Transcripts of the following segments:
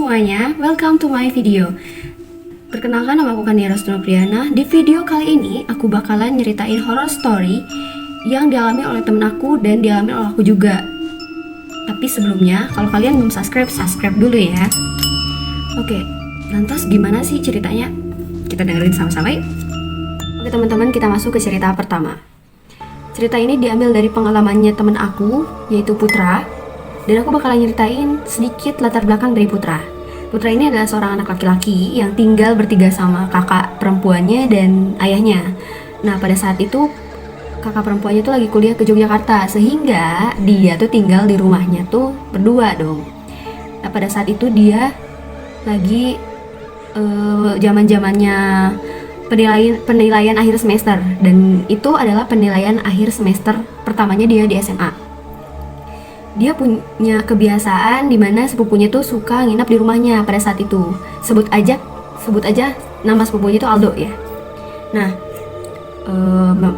semuanya, welcome to my video. Perkenalkan, nama aku Kania Rosnopriana. Di video kali ini, aku bakalan nyeritain horror story yang dialami oleh temen aku dan dialami oleh aku juga. Tapi sebelumnya, kalau kalian belum subscribe, subscribe dulu ya. Oke, lantas gimana sih ceritanya? Kita dengerin sama-sama yuk. Oke teman-teman, kita masuk ke cerita pertama. Cerita ini diambil dari pengalamannya temen aku, yaitu Putra. Dan aku bakalan nyeritain sedikit latar belakang dari Putra. Putra ini adalah seorang anak laki-laki yang tinggal bertiga sama kakak perempuannya dan ayahnya. Nah, pada saat itu kakak perempuannya tuh lagi kuliah ke Yogyakarta, sehingga dia tuh tinggal di rumahnya tuh berdua dong. Nah, pada saat itu dia lagi zaman-zamannya penilaian akhir semester, dan itu adalah penilaian akhir semester pertamanya dia di SMA. Dia punya kebiasaan dimana sepupunya tuh suka nginap di rumahnya pada saat itu. Sebut aja nama sepupunya itu Aldo ya. Nah,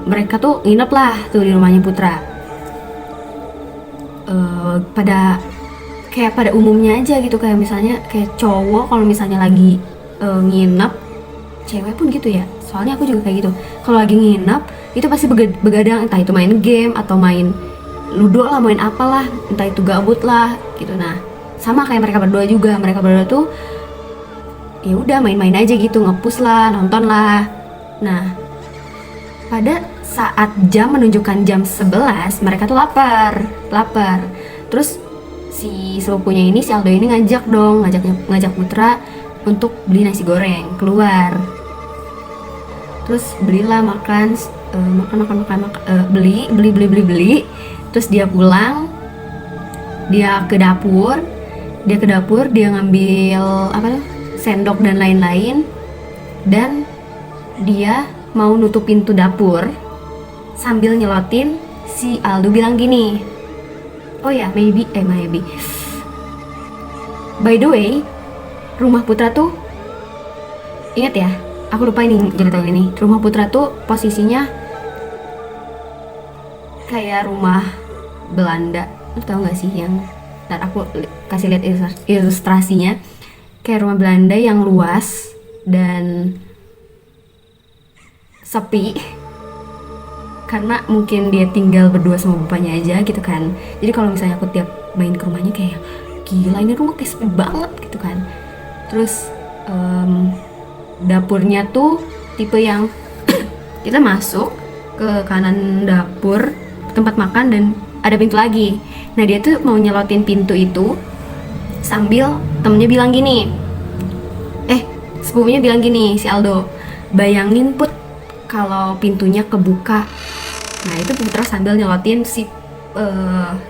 mereka tuh nginep lah tuh di rumahnya Putra. Pada umumnya aja gitu, kayak misalnya kayak cowok kalau misalnya lagi nginep, cewek pun gitu ya. Soalnya aku juga kayak gitu. Kalau lagi nginep itu pasti begadang, entah itu main game atau main ludo lah, main apalah, entah itu gabut lah gitu. Nah, sama kayak mereka berdua juga. Mereka berdua tuh ya udah main-main aja gitu, ngepus lah, nonton lah. Nah, pada saat jam menunjukkan jam 11, mereka tuh lapar. Terus si sepupunya ini, si Aldo ini ngajak Putra untuk beli nasi goreng keluar. Terus belilah beli. Terus dia pulang, dia ke dapur, dia ngambil sendok dan lain-lain, dan dia mau nutup pintu dapur sambil nyelotin. Si Aldo bilang gini, oh ya, maybe by the way, rumah Putra tuh, ingat ya, aku lupa ini ceritain ini. Rumah Putra tuh posisinya kayak rumah Belanda. Lu tau gak sih yang, ntar aku kasih lihat ilustrasinya. Kayak rumah Belanda yang luas dan sepi, karena mungkin dia tinggal berdua sama bapaknya aja gitu kan. Jadi kalau misalnya aku tiap main ke rumahnya kayak gila, ini rumah kayak sepi banget gitu kan. Terus dapurnya tuh tipe yang kita masuk ke kanan dapur tempat makan dan ada pintu lagi. Nah, dia tuh mau nyelotin pintu itu sambil temennya bilang gini, sepupunya bilang gini, si Aldo, bayangin Put kalau pintunya kebuka. Nah, itu Putra sambil nyelotin si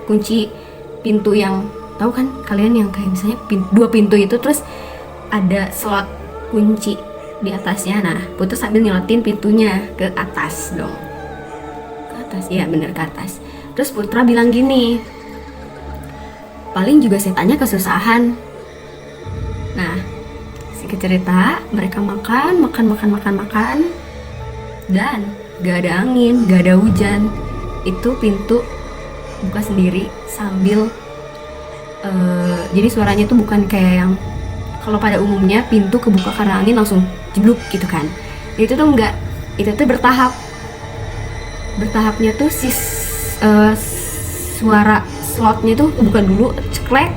kunci pintu yang, tahu kan kalian yang kayak misalnya dua pintu itu terus ada slot kunci di atasnya. Nah, Putra sambil nyelotin pintunya ke atas dong. Ya bener, ke atas. Terus Putra bilang gini, paling juga setannya kesusahan. Nah, singkat cerita, mereka makan, dan gak ada angin, gak ada hujan. Itu pintu buka sendiri sambil jadi suaranya tuh bukan kayak yang kalau pada umumnya pintu kebuka karena angin langsung jebluk gitu kan. Itu tuh enggak, itu tuh bertahapnya tuh suara slotnya tuh bukan dulu ceklek,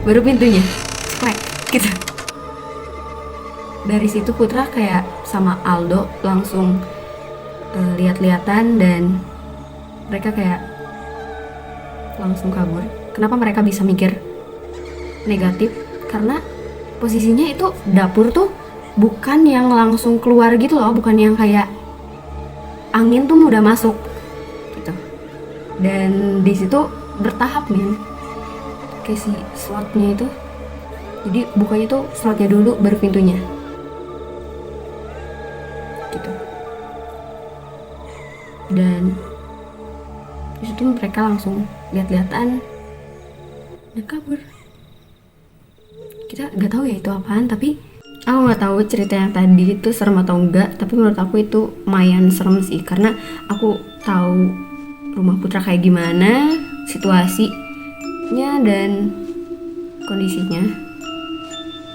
baru pintunya ceklek gitu. Dari situ Putra kayak sama Aldo langsung lihat-lihatan dan mereka kayak langsung kabur. Kenapa mereka bisa mikir negatif? Karena posisinya itu dapur tuh bukan yang langsung keluar gitu loh, bukan yang kayak angin tuh udah masuk gitu. Dan di situ bertahap nih, kayak si slotnya itu. Jadi bukanya tuh slotnya dulu baru pintunya. Gitu. Dan di situ mereka langsung lihat-lihatan dan kabur. Kita nggak tahu ya itu apaan, tapi aku nggak tahu cerita yang tadi itu serem atau enggak, tapi menurut aku itu lumayan serem sih, karena aku tahu rumah Putra kayak gimana situasinya dan kondisinya.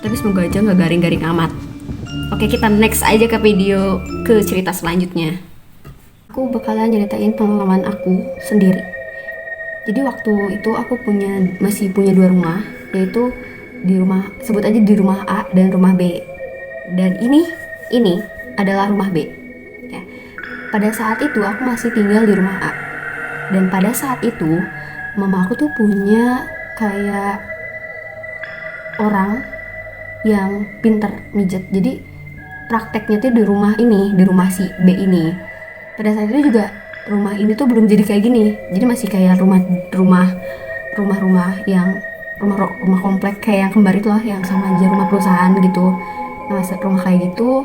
Tapi semoga aja nggak garing-garing amat. Oke, kita next aja ke video, ke cerita selanjutnya. Aku bakalan ceritain pengalaman aku sendiri. Jadi waktu itu aku masih punya 2 rumah, yaitu di rumah, sebut aja di rumah A dan rumah B. Dan ini adalah rumah B. Ya. Pada saat itu aku masih tinggal di rumah A. Dan pada saat itu mama aku tuh punya kayak orang yang pinter mijet. Jadi prakteknya tuh di rumah si B ini. Pada saat itu juga rumah ini tuh belum jadi kayak gini. Jadi masih kayak rumah yang rumah komplek kayak yang kembar itu lah, yang sama aja rumah perusahaan gitu. Nah, rumah kayak gitu.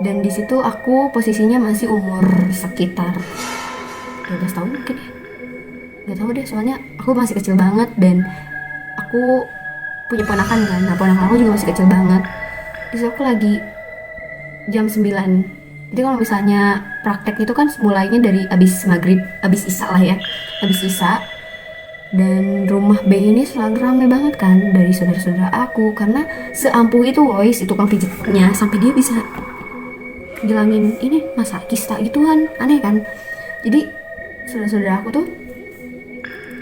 Dan di situ aku posisinya masih umur sekitar 12 tahun mungkin ya. Gak tahu deh, soalnya aku masih kecil banget dan aku punya ponakan kan. Nah, ponakan aku juga masih kecil banget. Di situ aku lagi jam 9. Jadi kalau misalnya praktek itu kan mulainya dari abis maghrib, abis isya lah ya, abis isya. Dan rumah B ini selalu ramai banget kan dari saudara-saudara aku, karena seampuh itu wois itu tukang pijitnya, sampai dia bisa bilangin ini masa kista gituan, aneh kan. Jadi saudara-saudara aku tuh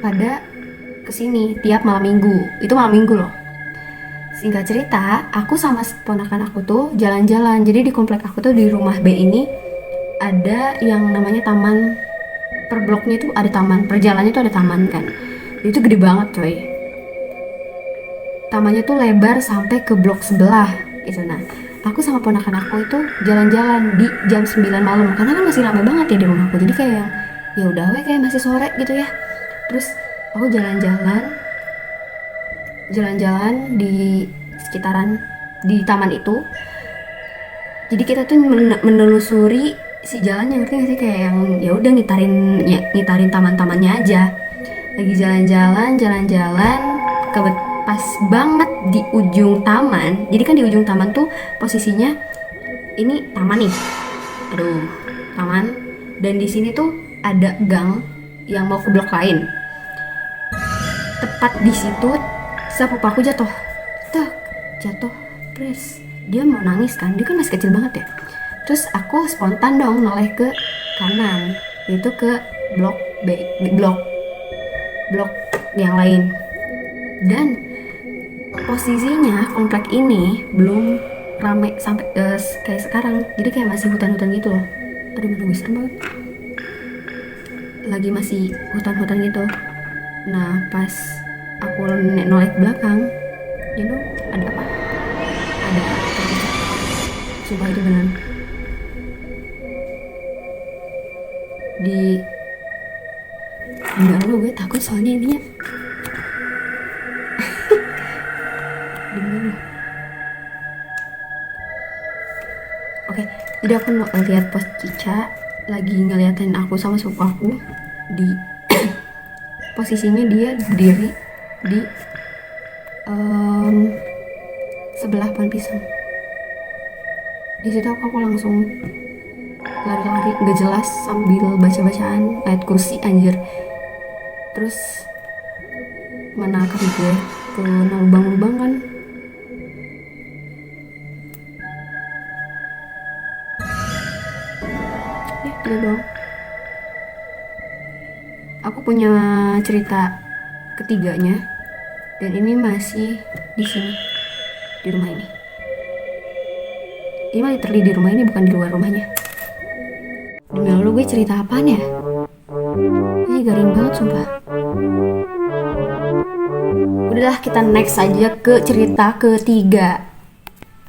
pada kesini tiap malam minggu, itu malam minggu loh. Singkat cerita, aku sama ponakan aku tuh jalan-jalan. Jadi di komplek aku tuh di rumah B ini ada yang namanya taman. Per bloknya itu ada taman, per jalannya tuh ada taman kan. Itu gede banget coy. Tamannya tuh lebar sampai ke blok sebelah gitu. Nah, aku sama ponakan aku itu jalan-jalan di jam 9 malam karena kan masih ramai banget ya di rumahku. Jadi kayak yang ya udah kayak masih sore gitu ya. Terus aku jalan-jalan di sekitaran di taman itu. Jadi kita tuh menelusuri si jalan, yang ngerti gak sih, kayak yang ya udah ngitarin taman-tamannya aja. Lagi jalan-jalan pas banget di ujung taman. Jadi kan di ujung taman tuh posisinya ini taman nih. Taman. Dan di sini tuh ada gang yang mau ke blok lain. Tepat di situ sepupu aku jatuh, terus dia mau nangis kan, dia kan masih kecil banget ya. Terus aku spontan dong noleh ke kanan, itu ke blok B, blok yang lain. Dan posisinya komplek ini belum rame sampai kayak sekarang, jadi kayak masih hutan-hutan gitu loh. Aduh, mana gue serem banget, lagi masih hutan-hutan gitu. Nah, pas aku noleh ke belakang, ada apa? Ada sumpah itu beneran. Enggak lo, gue takut soalnya intinya. Oke, jadi aku lihat pos Cica lagi ngeliatin aku sama sepupu aku di posisinya dia berdiri di sebelah pohon pisang. Di situ aku langsung lari-lari nggak jelas sambil baca-bacaan ayat kursi anjir. Terus mana kaki gue ke lubang-lubang kan. Ya gitu dong. Aku punya cerita ketiganya, dan ini masih di sini, di rumah ini. Ini malah literally di rumah ini, bukan di luar rumahnya. Demi Allah, gue cerita apaan ya? Ini garing banget sumpah. Udahlah, kita next aja ke cerita ketiga.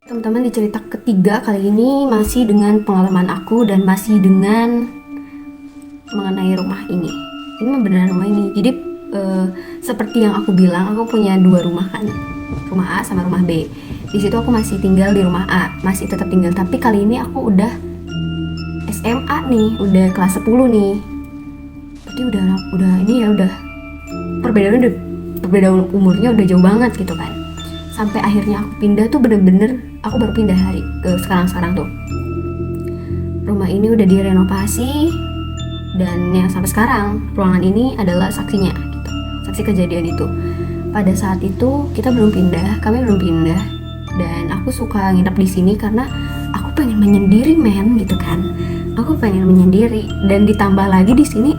Teman-teman, di cerita ketiga kali ini masih dengan pengalaman aku dan masih dengan mengenai rumah ini. Ini beneran rumah ini. Jadi seperti yang aku bilang, aku punya 2 rumah kan, rumah A sama rumah B. Di situ aku masih tinggal di rumah A, masih tetap tinggal. Tapi kali ini aku udah SMA nih, udah kelas 10 nih. Berarti udah ini ya udah perbedaan umurnya udah jauh banget gitu kan. Sampai akhirnya aku pindah tuh bener-bener aku baru pindah hari ke sekarang tuh. Rumah ini udah direnovasi dan yang sampai sekarang ruangan ini adalah saksinya gitu. Saksi kejadian itu. Pada saat itu kami belum pindah Dan aku suka nginep di sini karena aku pengen menyendiri gitu kan. Aku pengen menyendiri dan ditambah lagi di sini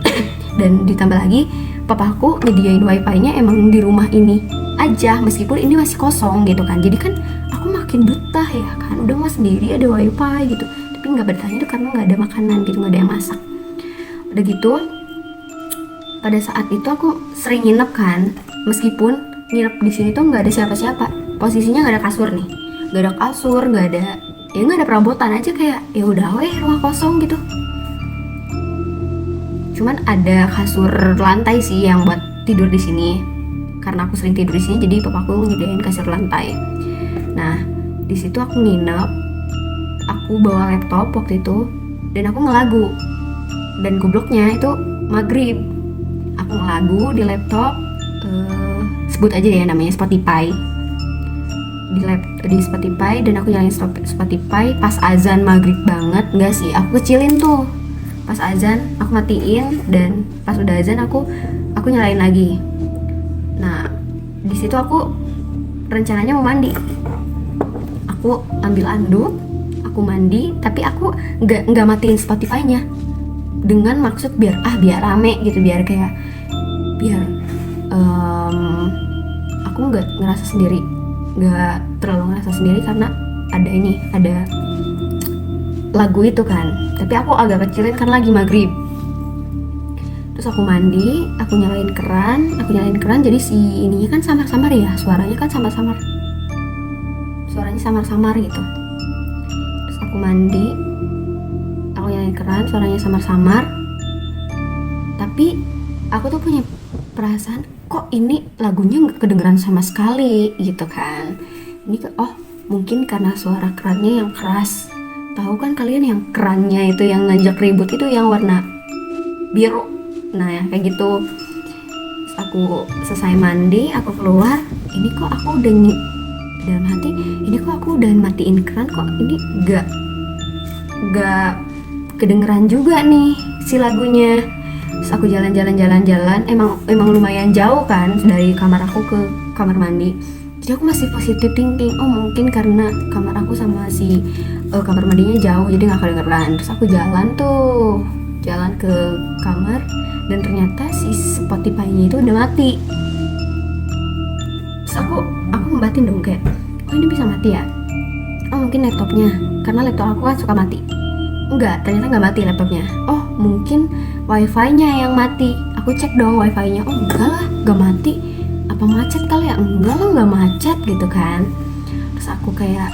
dan ditambah lagi papaku nyediain wifi-nya emang di rumah ini aja, meskipun ini masih kosong gitu kan. Jadi kan aku makin betah ya kan, udah mah sendiri ada wifi gitu, tapi nggak betahnya tuh karena nggak ada makanan gitu, nggak ada yang masak. Udah gitu pada saat itu aku sering nginep kan, meskipun nginep di sini tuh nggak ada siapa-siapa, posisinya nggak ada kasur nih, nggak ada kasur, nggak ada perabotan aja, kayak ya udah rumah kosong gitu. Cuman ada kasur lantai sih yang buat tidur di sini, karena aku sering tidur di sini jadi papaku nyediain kasur lantai. Nah di situ aku nginep, aku bawa laptop waktu itu dan aku ngelagu, dan gobloknya itu maghrib aku ngelagu di laptop, sebut aja ya namanya Spotify, di Spotify, dan aku nyalain Spotify pas azan maghrib banget. Enggak sih, aku kecilin tuh pas azan, aku matiin, dan pas udah azan aku nyalain lagi. Nah di situ aku rencananya mau mandi, aku ambil anduk, aku mandi, tapi aku nggak matiin Spotify-nya dengan maksud biar rame gitu, biar aku nggak terlalu ngerasa sendiri karena ada lagu itu kan, tapi aku agak kecilin karena lagi maghrib. Terus aku mandi, aku nyalain keran, jadi si ininya kan samar-samar ya, suaranya samar-samar gitu. Terus aku mandi, aku nyalain keran, suaranya samar-samar, tapi aku tuh punya perasaan kok ini lagunya nggak kedengeran sama sekali gitu kan. Ini mungkin karena suara kerannya yang keras. Tahu kan kalian yang kerannya itu yang ngajak ribut itu yang warna biru, nah ya kayak gitu. Terus aku selesai mandi, aku keluar, ini kok aku udah dalam hati, ini kok aku udah matiin keran, kok ini gak kedengeran juga nih si lagunya. Terus aku jalan, emang lumayan jauh kan dari kamar aku ke kamar mandi. Jadi aku masih positive thinking, mungkin karena kamar aku sama si kamar mandinya jauh jadi gak kedengeran. Terus aku jalan ke kamar, dan ternyata si Spotify-nya itu udah mati. Terus aku ngebatin dong kayak, ini bisa mati ya? Mungkin laptopnya, karena laptop aku kan suka mati. Enggak, ternyata nggak mati laptopnya. Mungkin wifi-nya yang mati. Aku cek dong wifi-nya, enggak lah, nggak mati. Apa macet kali ya? Enggak lah, nggak macet gitu kan. Terus aku kayak,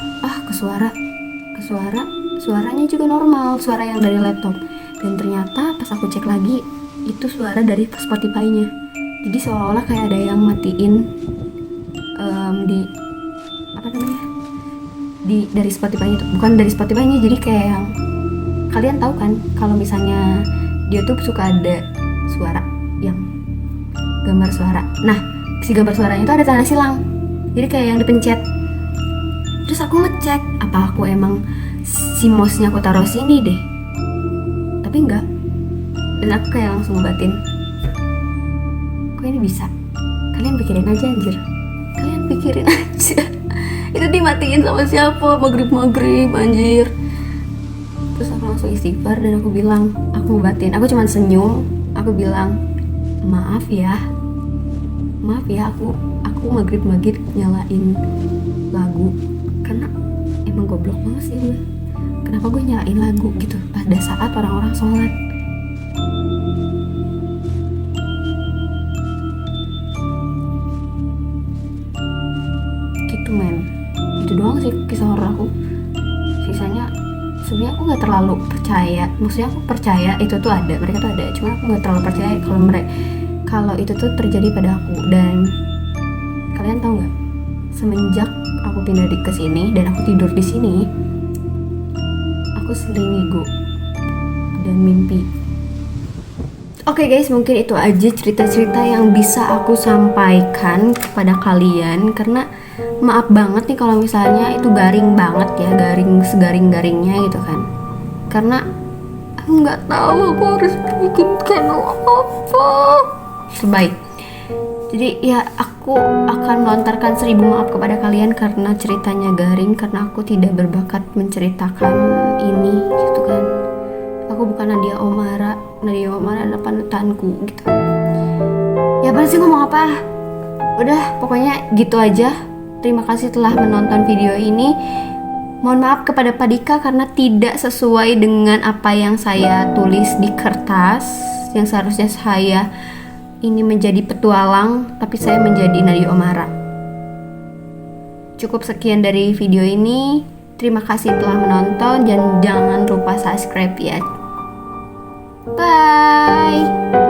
suaranya juga normal, suara yang dari laptop. Dan ternyata pas aku cek lagi, itu suara dari Spotify-nya. Jadi seolah-olah kayak ada yang matiin dari Spotify-nya itu, bukan dari Spotify-nya, jadi kayak yang kalian tahu kan kalau misalnya di YouTube suka ada suara yang gambar suara. Nah, si gambar suaranya itu ada tanda silang. Jadi kayak yang dipencet. Terus aku ngecek, apa aku emang si mouse-nya aku taruh sini deh. Tapi enggak. Dan aku kayak langsung ngebatin, kok ini bisa? Kalian pikirin aja anjir. Itu dimatiin sama siapa? Maghrib anjir. Terus aku langsung istighfar dan aku bilang, aku batin, aku cuma senyum, aku bilang maaf ya aku maghrib nyalain lagu karena emang goblok banget sih gue. Kenapa gue nyalain lagu gitu pada saat orang-orang sholat? Gitu men, itu doang sih kisah horor aku. Sisanya sebenarnya aku nggak terlalu percaya, maksudnya aku percaya itu tuh ada, mereka tuh ada, cuma aku nggak terlalu percaya kalau itu tuh terjadi pada aku. Dan kalian tahu nggak, semenjak aku pindah ke sini dan aku tidur di sini, aku sering ngigo dan mimpi. Oke guys, mungkin itu aja cerita-cerita yang bisa aku sampaikan kepada kalian, karena maaf banget nih kalau misalnya itu garing banget ya, segaring-garingnya gitu kan, karena aku nggak tahu aku harus bikin channel apa. Baik, Jadi ya aku akan melontarkan 1000 maaf kepada kalian karena ceritanya garing, karena aku tidak berbakat menceritakan ini gitu kan. Aku bukan Nadia Oomara adalah panutanku gitu. Ya apa sih ngomong apa? Udah pokoknya gitu aja. Terima kasih telah menonton video ini. Mohon maaf kepada Pak Dika karena tidak sesuai dengan apa yang saya tulis di kertas. Yang seharusnya saya ini menjadi petualang, tapi saya menjadi Nadia Oomara. Cukup sekian dari video ini. Terima kasih telah menonton dan jangan lupa subscribe ya. Bye.